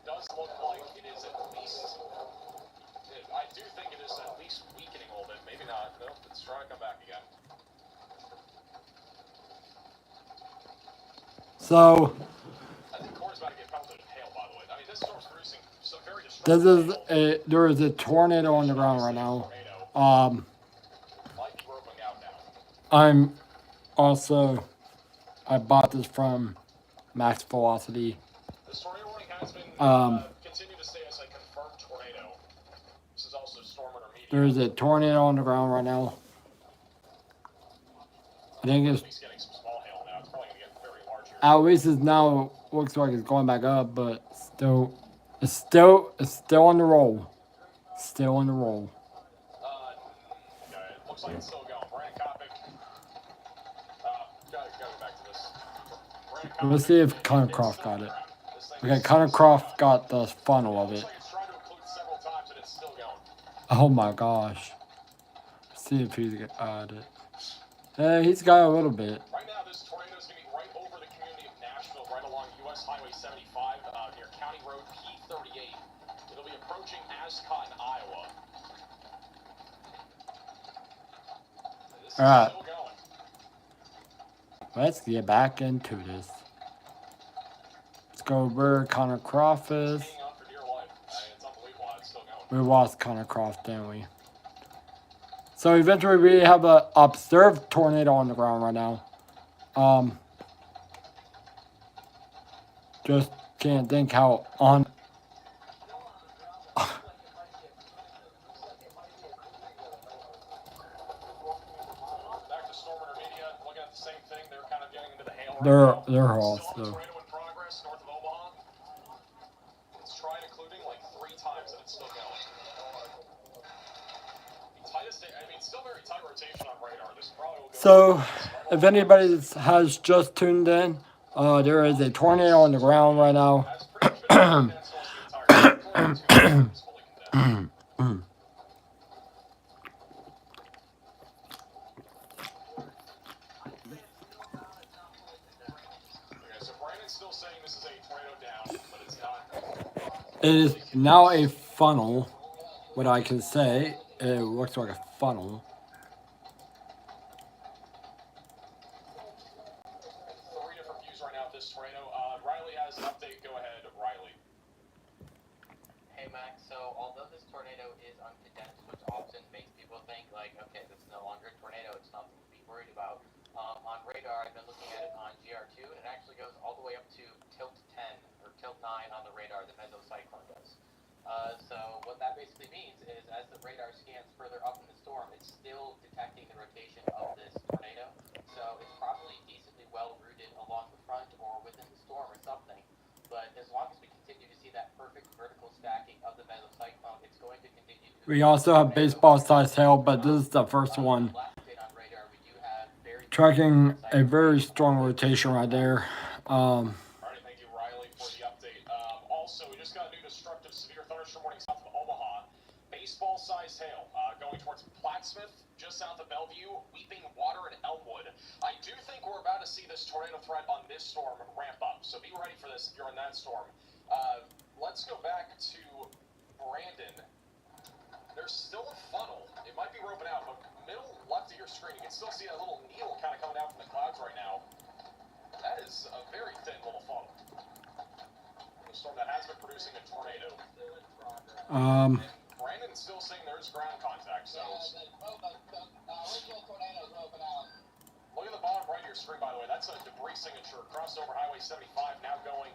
does look like it is at least. I do think it is at least weakening a little bit. Maybe not. Nope, it's trying to come back again. So I think Corey's about to get pelted with hail, by the way. I mean, this storm's producing some very destructive hail. there is a tornado on the ground right now. Might be roping out now. I'm also, I bought this from Max Velocity. This tornado warning has been continued to stay as a confirmed tornado. This is also storm intermediate. There is a tornado on the ground right now. I think it's getting some small hail now. It's probably going to get very large here. at least it's now looks like it's going back up, but it's still on the roll. Still on the roll. Okay, it looks like it's still going. Brandon Kopic. Gotta go back to this. Let's see if Connor Croft got it. Okay, Connor Croft got the funnel of it. Oh my gosh. Let's see if he's got it. Hey, he's got a little bit. Right now, this tornado is going to be right over the community of Nashville, right along U.S. Highway 75 near County Road P38. It'll be approaching Ascot in Iowa. This is still going. Let's get back into this. Let's go where Connor Croft is. We lost Connor Croft, didn't we? So eventually we have a observed tornado on the ground right now. Just can't think how on. Back to storm intermediate, looking at the same thing. They're kind of getting into the hail. They're also. Tornado in progress north of Omaha. It's tried including like 3 times and it's still going. Still very tight rotation on radar. This probably will go. So, if anybody has just tuned in, there is a tornado on the ground right now. It is now a funnel. What I can say, it looks like a funnel. Three different views right now of this tornado. Riley has an update. Go ahead, Riley. Hey, Max. So, although this tornado is uncondensed, which often makes people think, like, okay, this is no longer a tornado, it's nothing to be worried about. On radar, I've been looking at it on GR2, and it actually goes all the way up to tilt 10 or tilt 9 on the radar, the mesocyclone does. So what that basically means is as the radar scans further up in the storm, it's still detecting the rotation of this tornado. So it's probably decently well rooted along the front or within the storm or something. But as long as we continue to see that perfect vertical stacking of the mesocyclone, it's going to continue to... We also have baseball-sized hail, but this is the first one. Tracking a very strong rotation right there. Thank you, Riley, for the update. Also, we just got a new destructive severe thunderstorm warning south of Omaha. Baseball-sized hail going towards Plattsmouth, just south of Bellevue, Weeping Water, and Elmwood. I do think we're about to see this tornado threat on this storm ramp up, so be ready for this if you're in that storm. Let's go back to Brandon. There's still a funnel. It might be roping out, but middle left of your screen, you can still see that little needle kind of coming out from the clouds right now. That is a very thin little funnel. A storm that has been producing a tornado. Brandon's still saying there's ground contact, so... Look at the bottom right of your screen, by the way. That's a debris signature crossed over Highway 75, now going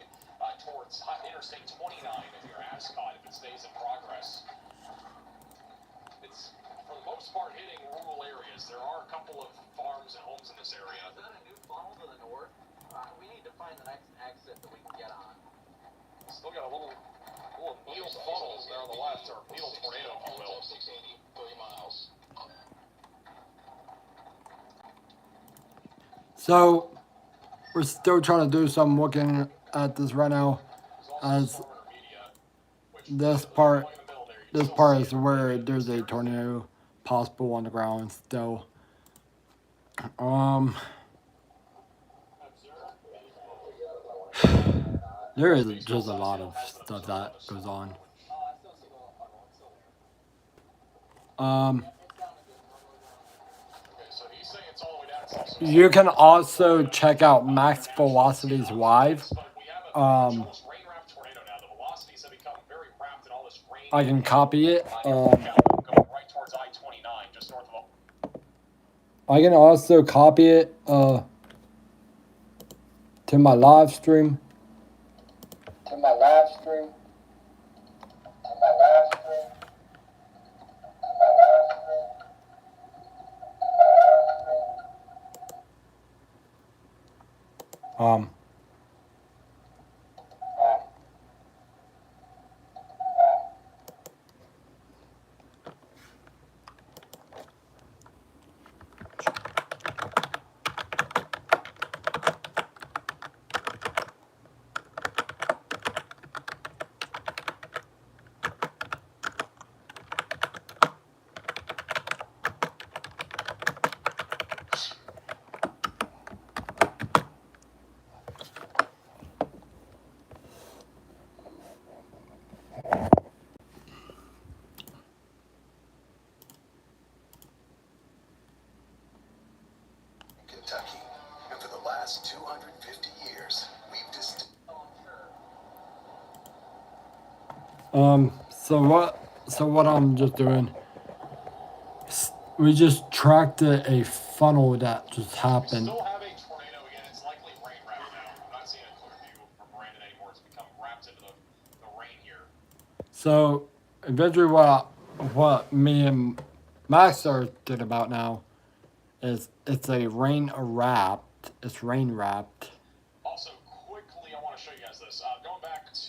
towards Interstate 29 near Ascot if it stays in progress. It's, for the most part, hitting rural areas. There are a couple of farms and homes in this area. Is that a new funnel to the north? We need to find the next exit that we can get on. Still got a little needle funnels there on the left, or needle tornado, if you will. 680, 30 miles. So, we're still trying to do some looking at this right now. As this part is where there's a tornado possible on the ground still. There is just a lot of stuff that goes on. Okay, so he's saying it's all the way down. It's also You can also check out Max Velocities live. but we have a almost rain-wrapped tornado now. The velocities have become very wrapped in all this rain. I can copy it. Going right towards I-29, just north of. I can also copy it to my live stream. Kentucky, and for the last 250 years, we've just. So what I'm just doing, we just tracked a funnel that just happened. Still have a tornado again. It's likely rain wrapped now. I'm not seeing a clear view from Brandon anymore. It's become wrapped into the rain here. So eventually what me and Max are thinking about now is it's a rain wrapped. It's rain wrapped. Also, quickly, I want to show you guys this. Going back to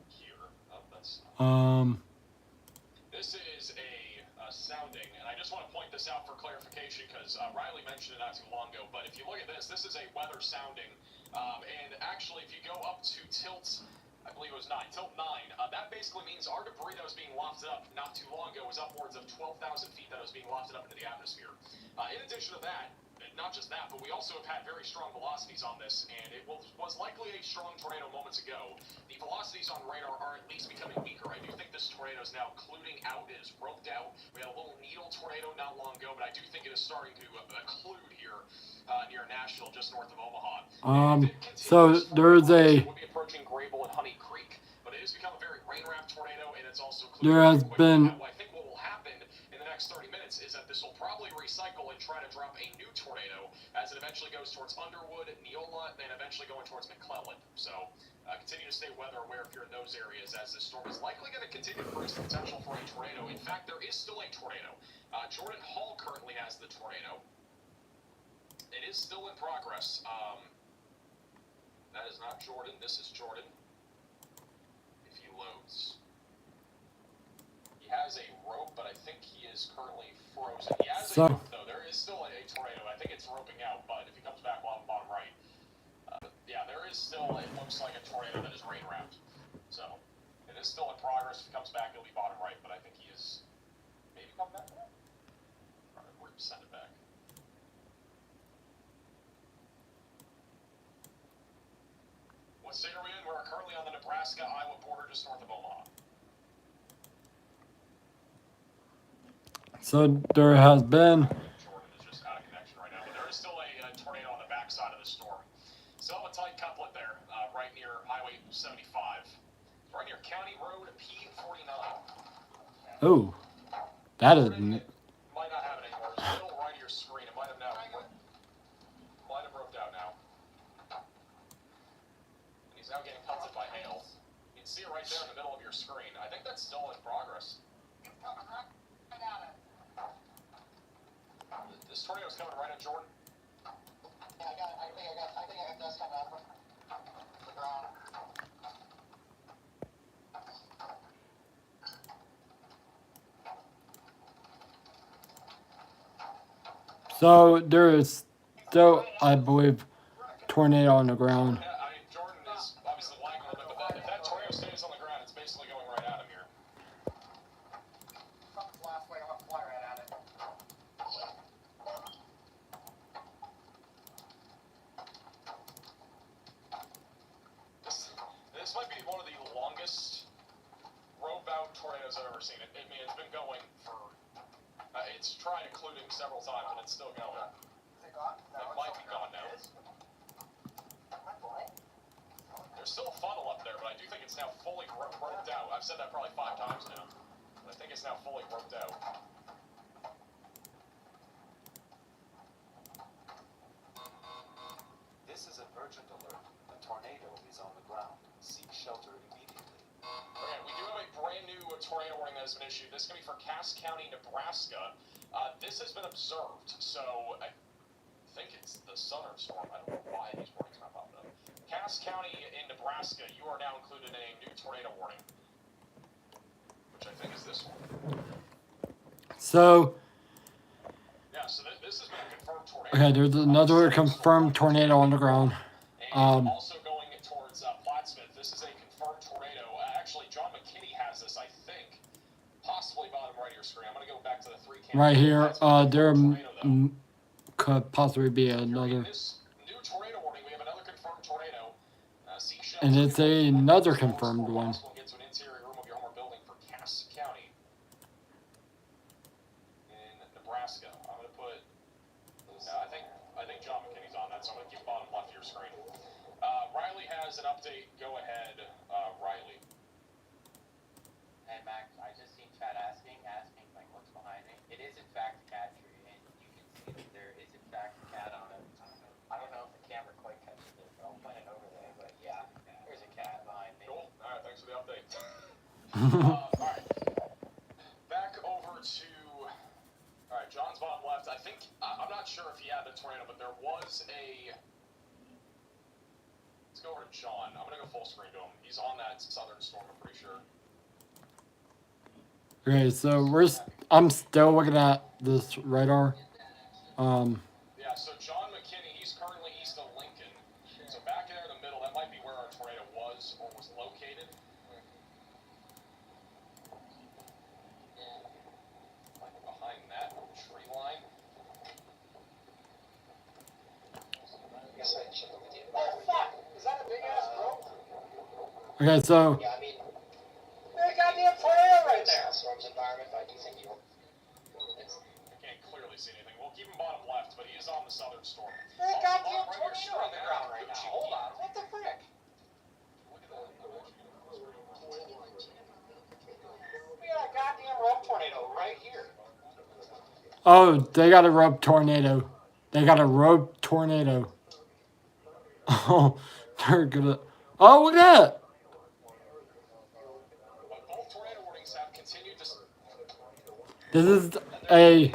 here. Oh, that's. This is a sounding, and I just want to point this out for clarification because Riley mentioned it not too long ago. But if you look at this is a weather sounding, and actually, if you go up to tilt, I believe it was tilt 9. That basically means our debris that was being lofted up not too long ago was upwards of 12,000 feet that was being lofted up into the atmosphere. In addition to that, not just that, but we also have had very strong velocities on this, and it was likely a strong tornado moments ago. The velocities on radar are at least becoming weaker. I do think this tornado is now occluding out. It is roped out. We had a little needle tornado not long ago, but I do think it is starting to occlude here near Nashville, just north of Omaha. So there's We'll be approaching Grable and Honey Creek, but it has become a very rain-wrapped tornado, and it's also there has been. I think what will happen in the next 30 minutes is that this will probably recycle and try to drop a new tornado as it eventually goes towards Underwood, Neola, and eventually going towards McClellan. So continue to stay weather aware if you're in those areas, as this storm is likely going to continue to produce the potential for a tornado. In fact, there is still a tornado. Jordan Hall currently has the tornado. It is still in progress. That is not Jordan. This is Jordan. If he loads. He has a rope, but I think he is currently frozen. He has a rope, though. There is still a tornado. I think it's roping out, but if he comes back, we'll have bottom right. Yeah, there is still, it looks like a tornado that is rain wrapped. So, it is still in progress. If he comes back, it'll be bottom right, but I think he is maybe come back now? Alright, we're going to send it back. What state are we in? We're currently on the Nebraska-Iowa border, just north of Omaha. So there has been. Jordan is just out of connection right now, but there is still a tornado on the backside of the storm. Still a tight couplet there, right near Highway 75. Right near County Road P49. Oh, that is. Might not have it anymore. It's still right of your screen. It might have now. Might have roped out now. And he's now getting pelted by hail. You can see it right there in the middle of your screen. I think that's still in progress. This tornado's coming right at Jordan. Yeah, I think I got this coming up the ground. So there is still, I believe, tornado on the ground. Yeah, I mean, Jordan is obviously lagging a little bit, but if that tornado stays on the ground, it's basically going right at him here. Something's last way, I'm gonna fly right at it. might be one of the longest rope-out tornadoes I've ever seen. I mean, it's been going for... it's tried including several times, and it's still going. Is it gone? It might be gone now. There's still a funnel up there, but I do think it's now fully roped out. I've said that probably 5 times now. But I think it's now fully roped out. This is an urgent alert. A tornado is on the ground. Seek shelter immediately. Okay, we do have a brand new tornado warning that has been issued. This is going to be for Cass County, Nebraska. This has been observed, so I think it's the southern storm. I don't know why these warnings are not popping up. Cass County in Nebraska, you are now included in a new tornado warning, which I think is this one. So, Yeah, so this has been a confirmed tornado. okay, there's another confirmed tornado on the ground. And also going towards Plattsmouth, this is a confirmed tornado. Actually, John McKinney has this, I think, possibly bottom right of your screen. I'm going to go back to the 3 cameras. Right here, there Tornado, though. could possibly be In another. this new tornado warning, we have another confirmed tornado. Seek And shelter it's in another the confirmed possible one. Get to an interior room of your home building for Cass County in Nebraska. I'm going to put. I think John McKinney's on that, so I'm going to keep bottom left of your screen. Riley has an update. Go ahead, Riley. Hey Max, I just seen Chad asking like what's behind me. It is in fact a cat tree, and you can see that there is in fact a cat on it. I don't know if the camera quite catches it, but I'll point it over there. But yeah, there's a cat behind me. Cool. All right. Thanks for the update. All right. Back over to. All right. John's bottom left. I think I'm not sure if he had the tornado, but there was a. Let's go over to John. I'm gonna go full screen to him. He's on that southern storm. I'm pretty sure. Okay, so I'm still looking at this radar. Yeah. So John McKinney, he's currently east of Lincoln. So back there in the middle, that might be where our tornado was or was located. Might be behind that tree line. Oh fuck! Is that a big ass rope? Okay, so Yeah, I mean, there's a goddamn tornado right there. Storm's environment, but I do think you. I can't clearly see anything. We'll keep him bottom left, but he is on the southern storm. There's a Also, goddamn bottom right of your tornado on the screen ground there. right now. Gucci. Hold on, what the frick? Look at that. We got a goddamn rope tornado right here. oh, they got a rope tornado. They got a rope tornado. Oh, they're gonna. Oh, look at that. But both tornado warnings have continued to. This is a